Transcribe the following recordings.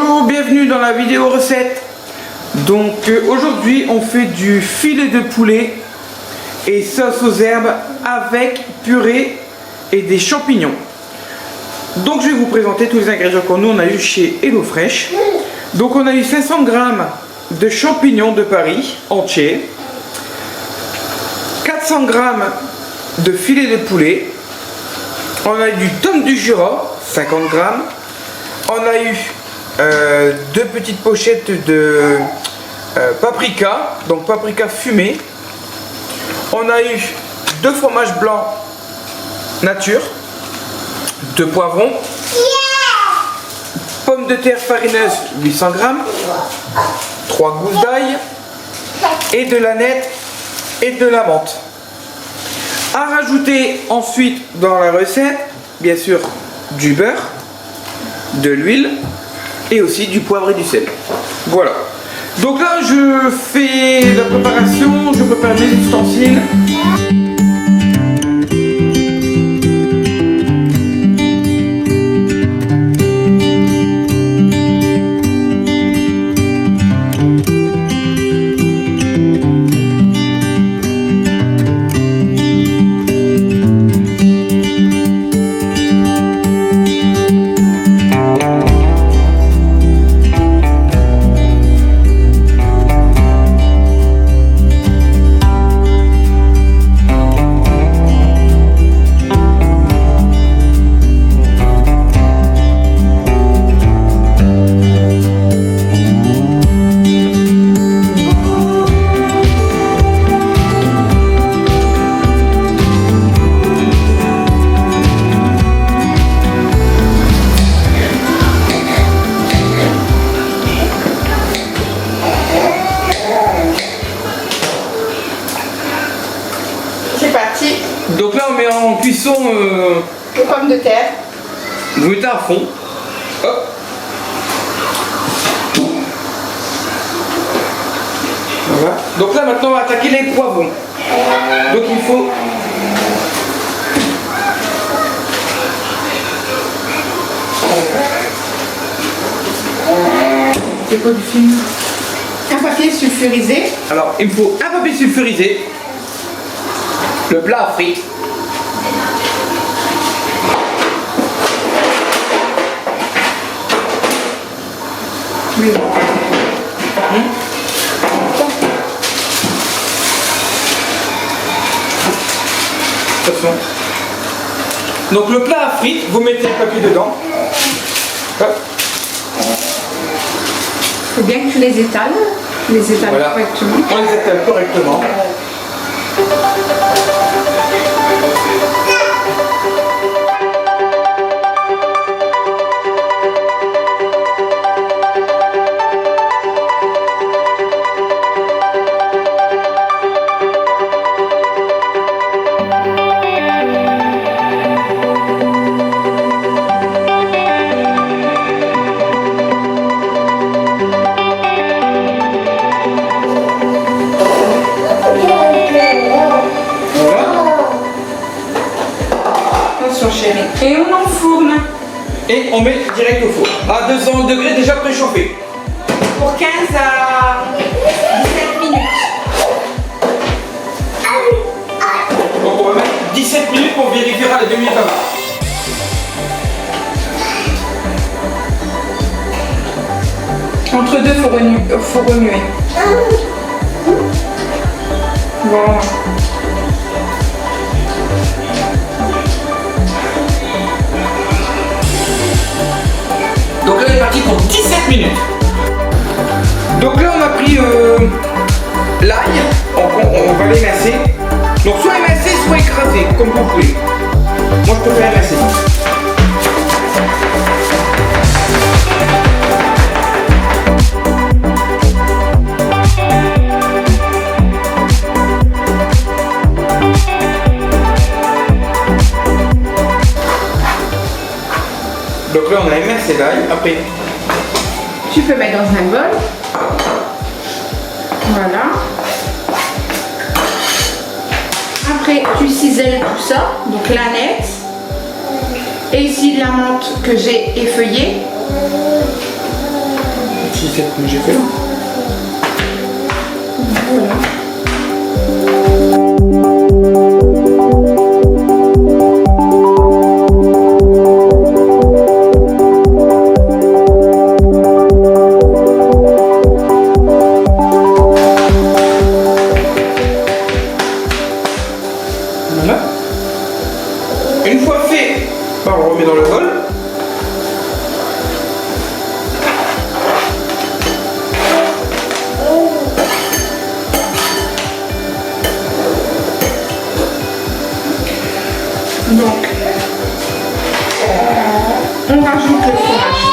Bonjour, bienvenue dans la vidéo recette. Donc aujourd'hui on fait du filet de poulet et sauce aux herbes avec purée et des champignons. Donc je vais vous présenter tous les ingrédients qu'on nous on a eu chez HelloFresh. Donc on a eu 500 g de champignons de Paris entiers, 400 g de filet de poulet, on a eu du thon du Jura 50 g, on a eu deux petites pochettes de paprika, donc paprika fumé, on a eu deux fromages blancs nature, deux poivrons, pommes de terre farineuses 800 g, 3 gousses d'ail et de l'aneth et de la menthe. À rajouter ensuite dans la recette, bien sûr, du beurre, de l'huile et aussi du poivre et du sel. Voilà. Donc là, je fais la préparation, je prépare mes ustensiles. Donc là on met en cuisson les pommes de terre. Vous mettez à fond. Hop. Voilà. Donc là maintenant on va attaquer les poivrons. Donc il faut C'est quoi du film? Un papier sulfurisé. Alors il me faut un papier sulfurisé, le plat à frites, Oui. Attention. Donc le plat à frites, vous mettez le papier dedans. Hop. Faut bien que tu les étales. Voilà. Correctement. On les étale correctement. Chérie. Et on enfourne. Et on met direct au four. À 200 degrés déjà préchauffé. Pour 15 à 17 minutes. Donc on va mettre 17 minutes pour vérifier les 2 minutes avant. Entre deux, faut remuer. Voilà. Donc là, il est parti pour 17 minutes. Donc là, on a pris l'ail, on va l'émincer. Donc soit émincé, soit écrasé, comme vous voulez. Moi, je préfère émincer. Donc là, on a émincé l'ail. Après, Tu peux mettre dans un bol. Voilà. Après, tu cisèles tout ça. Donc l'aneth. Et ici de la menthe que j'ai effeuillée. C'est celle que j'ai fait là. Voilà. Voilà. Une fois fait, on le remet dans le bol. Donc, on rajoute le fromage.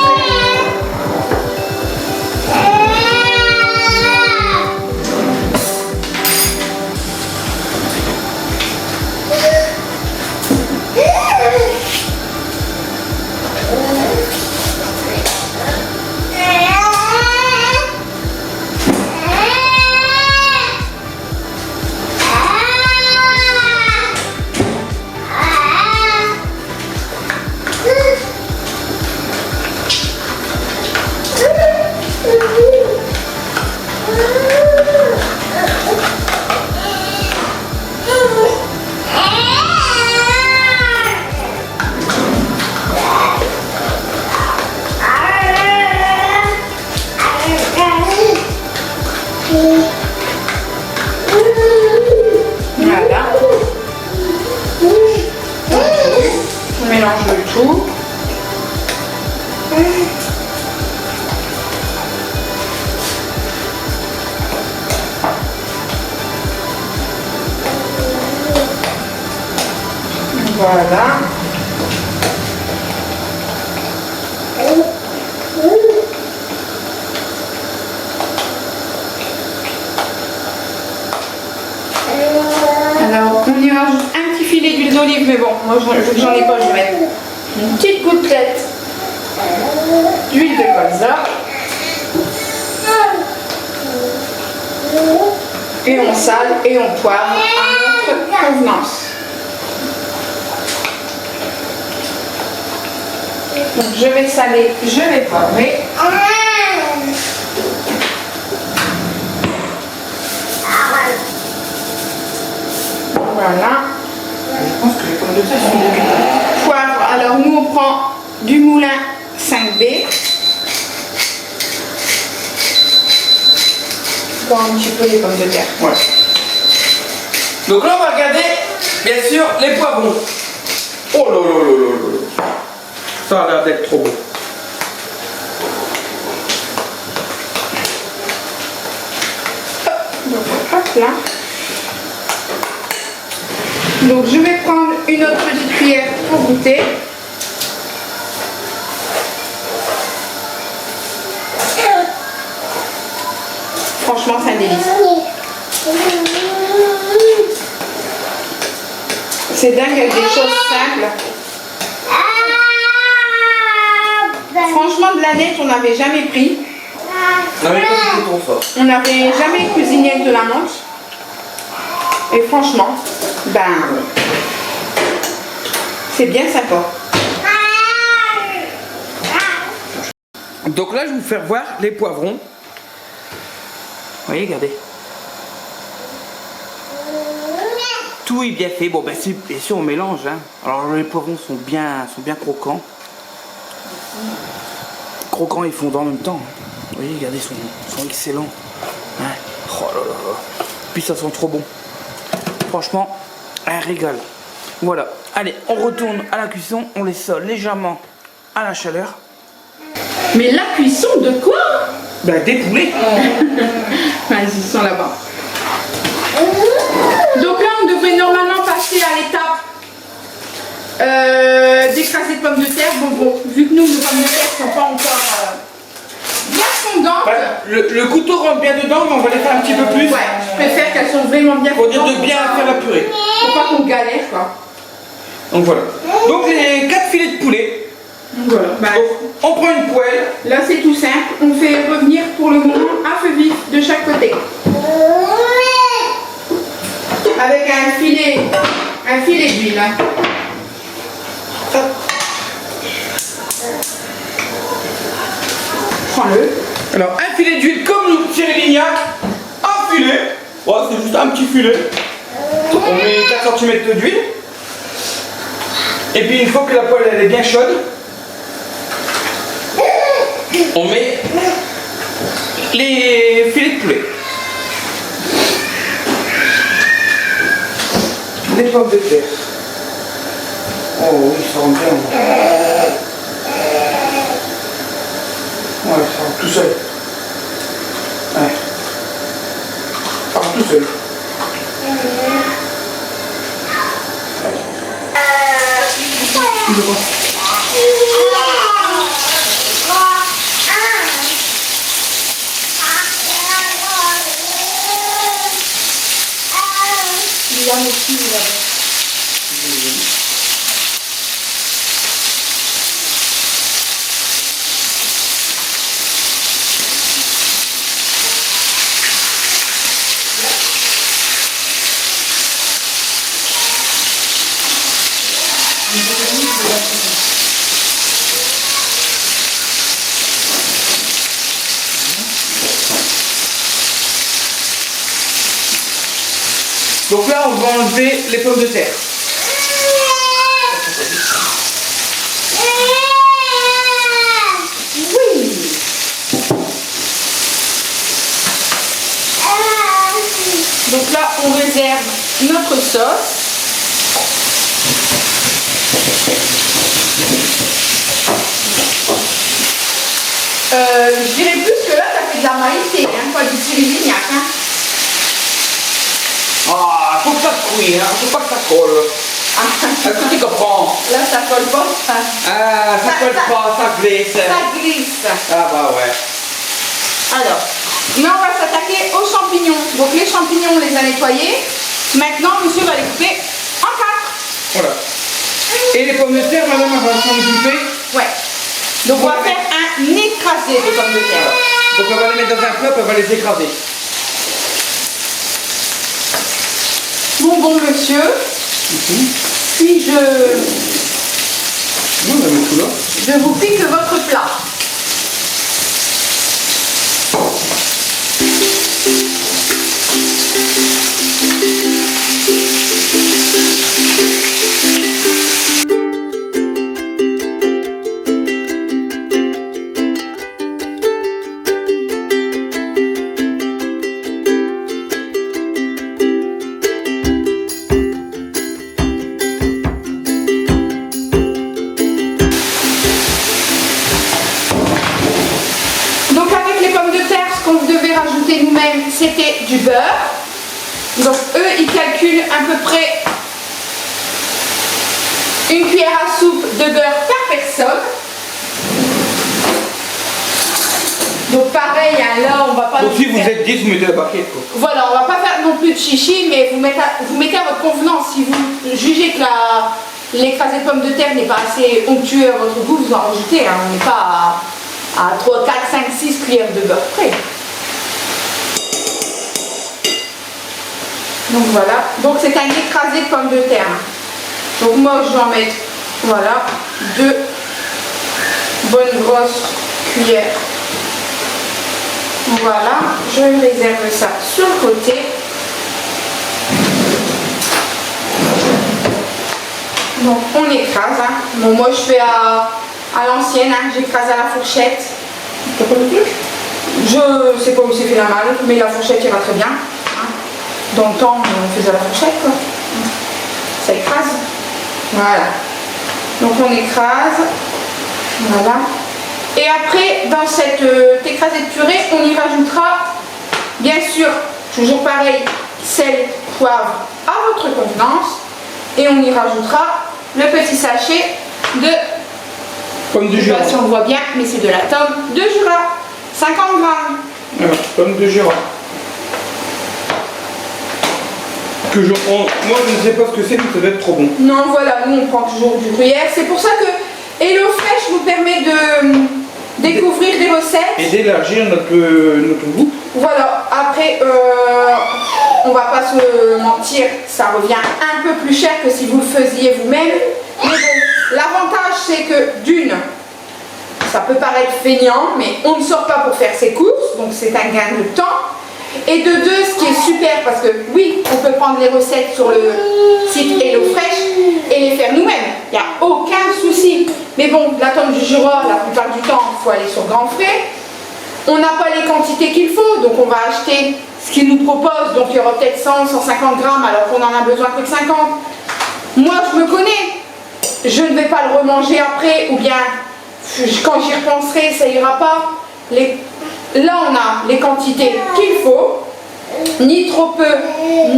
Voilà. On mélange le tout. Voilà. Alors, on y rajoute un petit filet d'huile d'olive, mais bon, moi j'en ai pas, je vais mettre une petite gouttelette d'huile de colza. Et on sale et on poivre à notre convenance. Donc je vais saler, je vais poivrer. Voilà. Je pense que les pommes de terre sont dégueulasses. Poivre, alors nous on prend du moulin 5B. Encore un petit peu les pommes de terre. Ouais. Donc là, on va regarder, bien sûr, les poivrons. Oh là là là là là. Ça a l'air d'être trop beau. Donc hop là. Donc je vais prendre une autre petite cuillère pour goûter. Franchement, c'est un délice. C'est dingue avec des choses simples. Franchement, de la nette, on n'avait jamais pris. Non mais c'est trop fort. On n'avait jamais cuisiné avec de la menthe. Et franchement, ben, c'est bien sympa. Donc là, je vais vous faire voir les poivrons. Vous voyez, regardez. Tout est bien fait. Bon, ben, bien sûr, on mélange. Hein. Alors, les poivrons sont bien croquants. Croquants et fondants en même temps. Vous voyez, regardez, ils sont excellents. Hein. Oh là là là. Puis ça sent trop bon. Franchement, un régal. Voilà. Allez, on retourne à la cuisson. On les sole légèrement à la chaleur. Mais la cuisson de quoi? Ben, des poulets. Vas-y, ils sont là-bas. Donc là, on devrait normalement passer à l'étape d'écraser de pommes de terre. Bon, vu que nous, nos pommes de terre ne sont pas encore bien fondantes. Ben, le couteau rentre bien dedans, mais on va les faire un petit peu plus. Ouais, je préfère qu'elles sont vraiment bien Pour dire fondantes. de bien faire la purée. Pour pas qu'on galère, quoi. Donc voilà. Donc les 4 filets de poulet. Donc voilà. Bah, Donc, on prend une poêle. là, c'est tout simple. On fait revenir pour le moment à feu vif de chaque côté. Avec un filet d'huile. Hein. Prends-le. Alors, un filet d'huile comme Thierry Lignac. Un filet. Ouais, c'est juste un petit filet. On met 4 cm d'huile. Et puis, une fois que la poêle elle est bien chaude, on met les filets de poulet. Les pommes de terre. Oh oui, ça rentre bien. Ouais, ça rentre tout seul. Ouais. Ça rentre tout seul. Il y a un petit là-bas. Donc là, on va enlever les pommes de terre. Oui. Donc là, on réserve notre sauce. Je dirais plus que là, ça fait de la maïté, hein, pas du Thierry Lignac. Hein. Ah, faut que ça cuire, hein, faut pas que ça colle. Est-ce que tu comprends? Là, ça colle pas. Ah, ça colle pas, ça glisse. Ça glisse. Ah bah ouais. Alors, mais on va s'attaquer aux champignons. Donc les champignons, on les a nettoyés. Maintenant, monsieur va les couper en 4. Voilà. Et les pommes de terre, madame, elle va s'en occuper. Ouais. Donc on va faire un écrasé de pommes de terre. Donc on va les mettre dans un plat, puis on va les écraser. Bon monsieur, puis Non, on va mettre tout là. je vous pique votre plat. Nous-mêmes, c'était du beurre. Donc eux, ils calculent à peu près une cuillère à soupe de beurre par personne. Donc pareil, hein, là on va pas... Donc si vous êtes 10, vous mettez la barquette quoi. Voilà, on va pas faire non plus de chichi, mais vous mettez à votre convenance. Si vous jugez que l'écrasé de pommes de terre n'est pas assez onctueux à votre goût, vous en rajoutez. Hein. On n'est pas à 3, 4, 5, 6 cuillères de beurre près. Donc voilà, donc c'est un écrasé de pommes de terre. Donc moi je vais en mettre, voilà, 2 bonnes grosses cuillères. Voilà, je réserve ça sur le côté. Donc on écrase. Hein. Bon moi je fais à l'ancienne, hein. J'écrase à la fourchette. T'as pas le truc? Je sais pas où c'est fait la malle, mais la fourchette ira très bien. Dans le temps, on faisait la fourchette, quoi. Ça écrase. Voilà. Donc on écrase. Voilà. Et après, dans cette écrasée de purée, on y rajoutera, bien sûr, toujours pareil, sel, poivre à votre convenance. Et on y rajoutera le petit sachet de... Pommes de Jura. Si on voit bien, mais c'est de la tome de Jura. 50 grammes. Voilà, pommes de Jura. Moi je ne sais pas ce que c'est, mais ça doit être trop bon. Non voilà, nous on prend toujours du gruyère. C'est pour ça que HelloFresh nous permet de découvrir des recettes. Et d'élargir notre goût. Voilà, après on va pas se mentir, ça revient un peu plus cher que si vous le faisiez vous-même. Mais bon, l'avantage c'est que d'une, ça peut paraître feignant, mais on ne sort pas pour faire ses courses, donc c'est un gain de temps. Et de deux, ce qui est super, parce que oui, on peut prendre les recettes sur le site HelloFresh et les faire nous-mêmes. Il n'y a aucun souci. Mais bon, la tome du Jura, la plupart du temps, il faut aller sur Grand Frais. On n'a pas les quantités qu'il faut, donc on va acheter ce qu'ils nous proposent. Donc il y aura peut-être 100, 150 grammes, alors qu'on n'en a besoin que de 50. Moi, je me connais. Je ne vais pas le remanger après, ou bien quand j'y repenserai, ça ira pas. Là, on a les quantités qu'il faut, ni trop peu,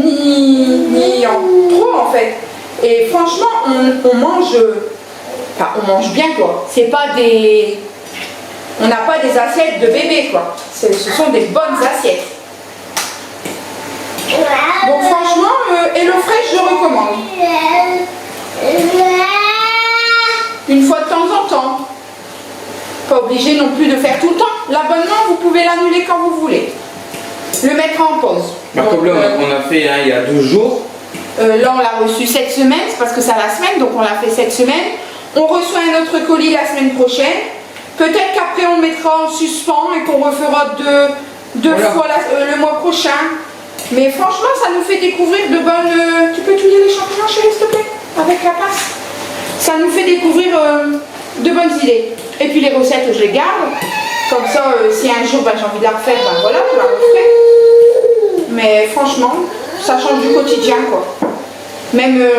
ni trop en fait. Et franchement, on mange bien quoi. C'est pas des, on n'a pas des assiettes de bébé quoi. Ce sont des bonnes assiettes. Donc franchement, HelloFresh, je recommande. Une fois de temps en temps. Pas obligé non plus de faire tout le temps. L'abonnement, vous pouvez l'annuler quand vous voulez. Le mettre en pause. Comme là, on a fait il y a 2 jours. Là, on l'a reçu cette semaine, c'est parce que c'est la semaine, donc on l'a fait cette semaine. On reçoit un autre colis la semaine prochaine. Peut-être qu'après, on mettra en suspens et qu'on refera deux fois le mois prochain. Mais franchement, ça nous fait découvrir de bonnes... Tu peux touiller les champignons, chérie, s'il te plaît, avec la pince. Ça nous fait découvrir de bonnes idées. Et puis les recettes, je les garde. Comme ça, si un jour j'ai envie de la refaire, ben voilà, je la referai. Mais franchement, ça change du quotidien, quoi. Même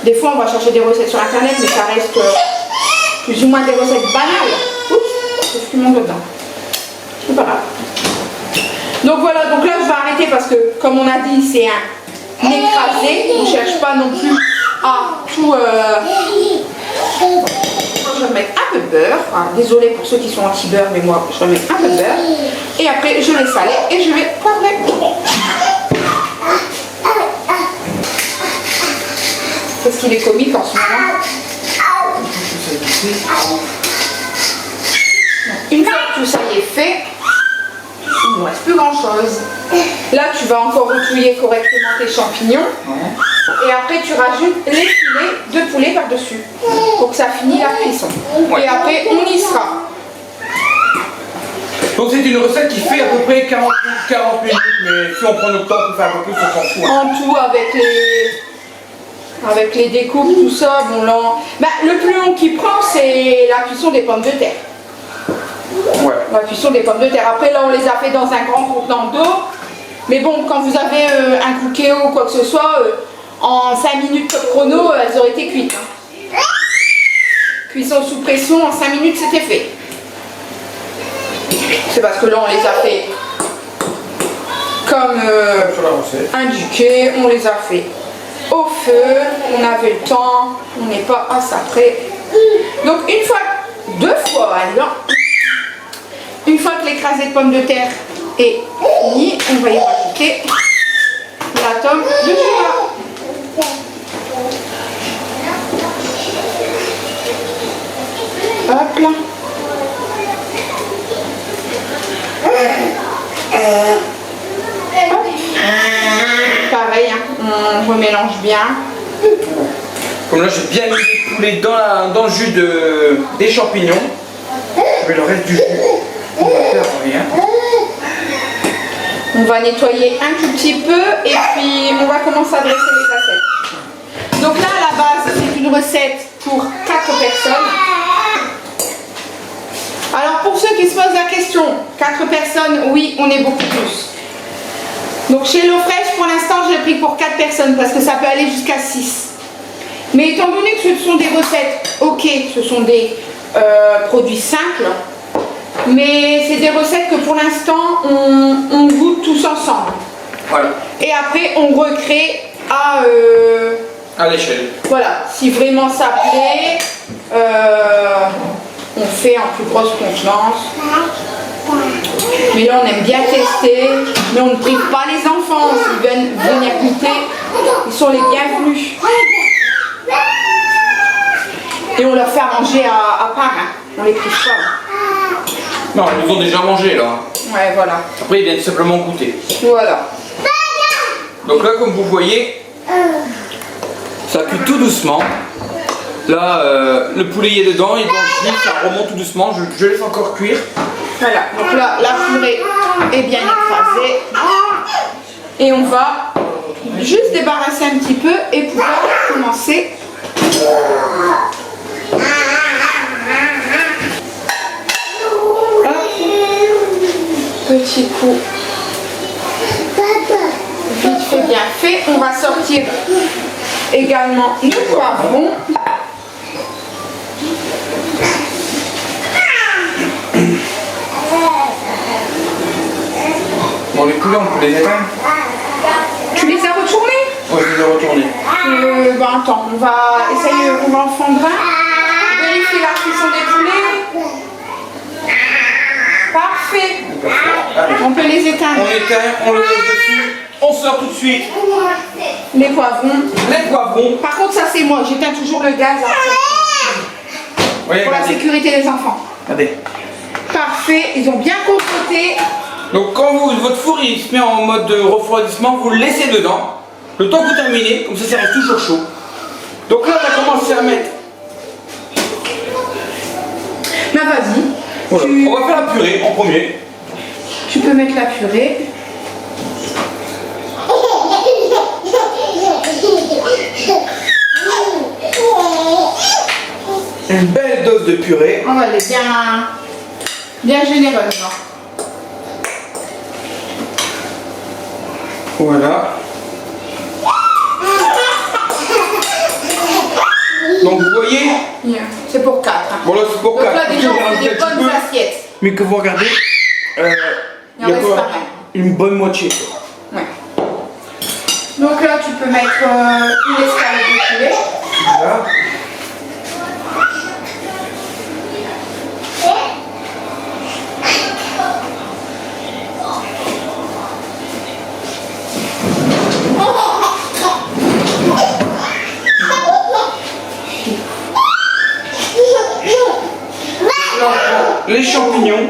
des fois, on va chercher des recettes sur Internet, mais ça reste plus ou moins des recettes banales. Oups, c'est ce qui monte dedans. C'est pas grave. Donc voilà, donc là, je vais arrêter parce que, comme on a dit, c'est un écrasé. On ne cherche pas non plus à tout... Je vais mettre un peu de beurre. Enfin, désolée pour ceux qui sont anti-beurre, mais moi, je vais mettre un peu de beurre. Et après, je vais saler et je vais poivrer. Qu'est-ce qu'il est comique en ce moment? Une fois que tout ça y est fait, il ne reste plus grand chose. Là, tu vas encore retouiller correctement tes champignons. Et après, tu rajoutes les filets de poulet par-dessus pour que ça finisse la cuisson. Et après, on y sera. Donc, c'est une recette qui fait à peu près 40 minutes, mais si on prend notre temps pour faire un peu plus, on s'en fout. En tout, avec les découpes, tout ça, bon là... Ben, le plus long qui prend, c'est la cuisson des pommes de terre. Ouais. La cuisson des pommes de terre. Après, là, on les a fait dans un grand contenant d'eau. Mais bon, quand vous avez un cookéo ou quoi que ce soit, en 5 minutes top chrono, elles auraient été cuites. Hein. Cuisson sous pression, en 5 minutes, c'était fait. C'est parce que là, on les a fait comme indiqué. On les a fait au feu. On avait le temps. On n'est pas à ça près. Donc, deux fois, alors. Une fois que l'écrasé de pommes de terre est fini, on va y rajouter la tome de Jura. Hop là. Pareil, hein, on remélange bien. Comme là, j'ai bien mis le poulet dans le jus des champignons. Je mets le reste du jus. On va faire rien. On va nettoyer un tout petit peu et puis on va commencer à dresser les assiettes. Donc là, à la base, c'est une recette pour 4 personnes. Alors pour ceux qui se posent la question, 4 personnes, oui, on est beaucoup plus. Donc chez HelloFresh, pour l'instant, je l'ai pris pour 4 personnes parce que ça peut aller jusqu'à 6. Mais étant donné que ce sont des recettes, ok, ce sont des produits simples, mais c'est des recettes que pour l'instant, on goûte tous ensemble. Voilà. Et après, on recrée à l'échelle. Voilà, si vraiment ça plaît, on fait en plus grosse contenance. Mais là, on aime bien tester, mais on ne prive pas les enfants. S'ils viennent venir goûter, ils sont les bienvenus. Et on leur fait à manger à part, hein. On les prive pas. Non, ils nous ont déjà mangé là. Ouais, voilà. Après, ils viennent simplement goûter. Voilà. Donc là, comme vous voyez, ça cuit tout doucement. Là, le poulet y est dedans, il blanchit, ça remonte tout doucement. Je laisse encore cuire. Voilà, donc là, la purée est bien écrasée. Et on va juste débarrasser un petit peu et pouvoir commencer. Hop. Petit coup. Vite fait, bien fait. On va sortir également le poivron. Bon, les poulets, on peut les éteindre. Tu les as retournés? Ouais, je les ai retournés. Ben attends, on va essayer, on va en fondre un. Vérifier la cuisson des poulets. Parfait. On peut les éteindre. On éteint, on le laisse dessus, on sort tout de suite. Les poivrons. Les poivrons. Par contre, ça c'est moi, j'éteins toujours le gaz Oui, pour la sécurité des enfants. Regardez. Parfait, ils ont bien compoté. Donc quand votre four il se met en mode de refroidissement, vous le laissez dedans. Le temps que vous terminez, comme ça reste toujours chaud. Donc là on va commencer à mettre. Ben vas-y. Voilà. On va faire la purée en premier. Tu peux mettre la purée. Une belle dose de purée. On va aller bien généreuse. Voilà. Donc vous voyez, C'est pour 4. bon là c'est pour Donc 4. là déjà on fait des bonnes assiettes. Mais que vous regardez, Il en reste pas mal. une bonne moitié. Ouais. Donc là tu peux mettre une escalade de poulet. Voilà. Les champignons.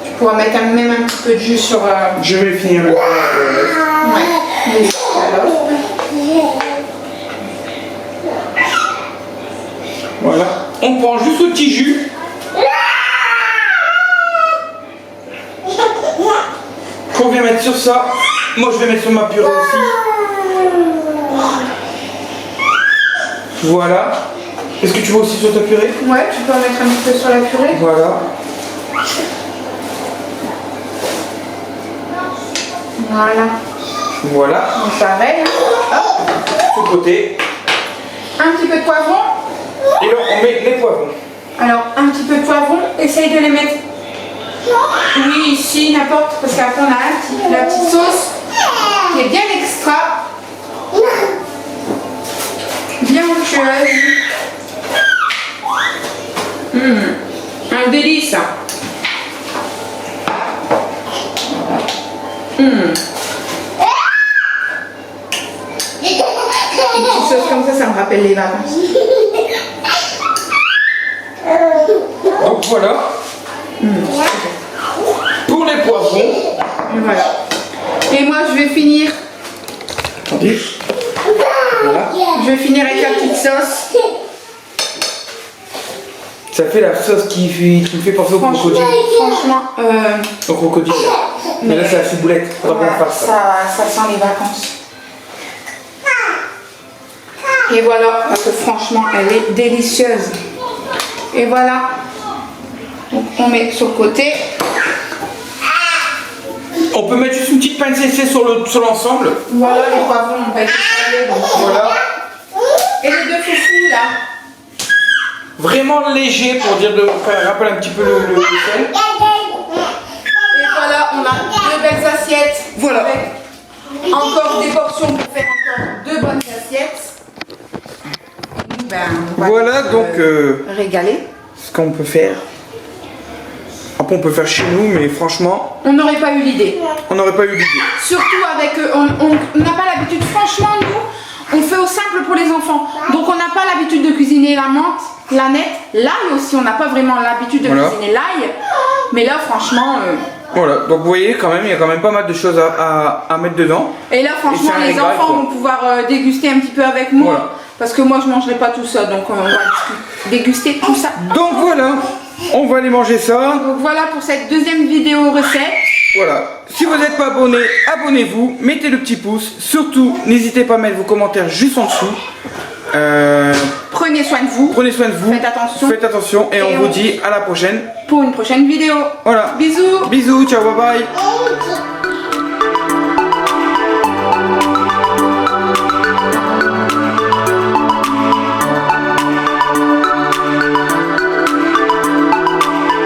Tu pourras mettre même un petit peu de jus sur Je vais finir le les escalopes. Voilà. On prend juste le petit jus. Qu'on vient mettre sur ça. Moi je vais mettre sur ma purée aussi. Voilà. Est-ce que tu veux aussi sur ta purée? Ouais, tu peux en mettre un petit peu sur la purée. Voilà. Voilà. Voilà. Donc pareil. Hop. Ce côté. Un petit peu de poivron. Et là on met les poivrons. Alors un petit peu de poivron. Essaye de les mettre. Oui, ici, n'importe. Parce qu'après on a la petite sauce qui est bien extra. Bien onctueuse. Un délice. Une petite sauce comme ça me rappelle les vacances. Donc voilà. Pour les poivrons. Et voilà. Et moi je vais finir. Attendez. Voilà. Je vais finir avec la petite sauce. Ça fait la sauce qui me fait penser au crocodile. Franchement, Au crocodile. Mais là c'est la ciboulette. Faudra qu'on voilà, fasse ça. ça sent les vacances. Et voilà, parce que franchement, elle est délicieuse. Et voilà. Donc on met sur le côté. On peut mettre juste une petite pincée sur l'ensemble. Voilà, les poivrons, on va être salés. Voilà. Et les deux foufous là. Vraiment léger pour dire de faire rappeler un petit peu le sel. Et voilà, on a deux belles assiettes. Voilà. Avec encore des portions pour faire encore deux bonnes assiettes. Ben, on va Voilà donc régaler. ce qu'on peut faire. Après on peut faire chez nous, mais franchement, On n'aurait pas eu l'idée. on n'aurait pas eu l'idée. Surtout avec, on n'a pas l'habitude, franchement nous, on fait au simple pour les enfants. Donc on n'a pas l'habitude de cuisiner la menthe, la nette, l'ail aussi, on n'a pas vraiment l'habitude de Voilà. cuisiner l'ail. Mais là franchement, Voilà, donc vous voyez quand même, il y a quand même pas mal de choses à mettre dedans. Et là, franchement, c'est un les régal, enfants quoi. vont pouvoir déguster un petit peu avec moi. Voilà. Parce que moi, je mangerai pas tout ça. Donc, on va déguster tout ça. Donc voilà, on va aller manger ça. Donc, voilà pour cette deuxième vidéo recette. Voilà, si vous n'êtes pas abonné, abonnez-vous, mettez le petit pouce. Surtout, n'hésitez pas à mettre vos commentaires juste en dessous. Prenez soin de vous. Prenez soin de vous. Faites attention. Faites attention et on vous dit à la prochaine. Pour une prochaine vidéo. Voilà. Bisous. Bisous, ciao, bye bye.